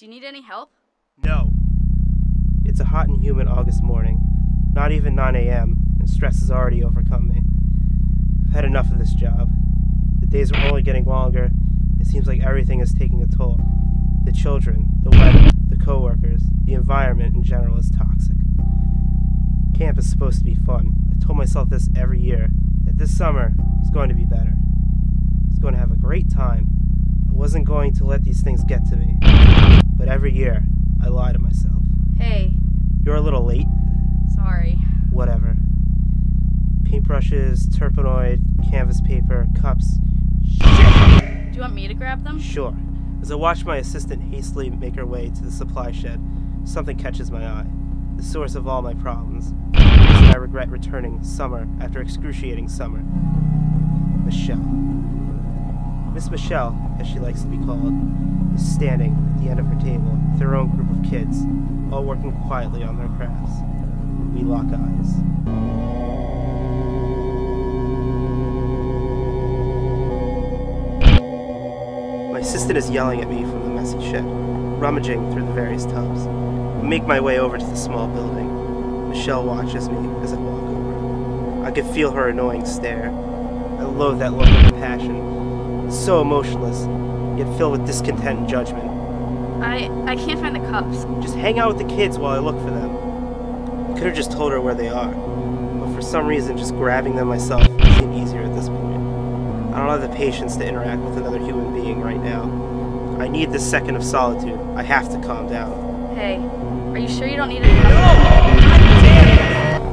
Do you need any help? No. It's a hot and humid August morning. Not even 9 a.m., and stress has already overcome me. I've had enough of this job. The days are only getting longer. It seems like everything is taking a toll. The children, the weather, the coworkers, the environment in general is toxic. Camp is supposed to be fun. I told myself this every year, that this summer was going to be better. I was going to have a great time. I wasn't going to let these things get to me. But every year, I lie to myself. Hey. You're a little late. Sorry. Whatever. Paintbrushes, turpenoid, canvas paper, cups. Shit! Do you want me to grab them? Sure. As I watch my assistant hastily make her way to the supply shed, something catches my eye. The source of all my problems. The reason I regret returning summer after excruciating summer. Michelle. Miss Michelle, as she likes to be called, is standing at the end of her table with her own group of kids, all working quietly on their crafts. We lock eyes. My assistant is yelling at me from the messy shed, rummaging through the various tubs. I make my way over to the small building. Michelle watches me as I walk over. I can feel her annoying stare. I loathe that look of passion. It's so emotionless, yet filled with discontent and judgment. I can't find the cups. Just hang out with the kids while I look for them. I could have just told her where they are, but for some reason just grabbing them myself seemed easier at this point. I don't have the patience to interact with another human being right now. I need this second of solitude. I have to calm down. Hey, are you sure you don't need any help? No! God damn it!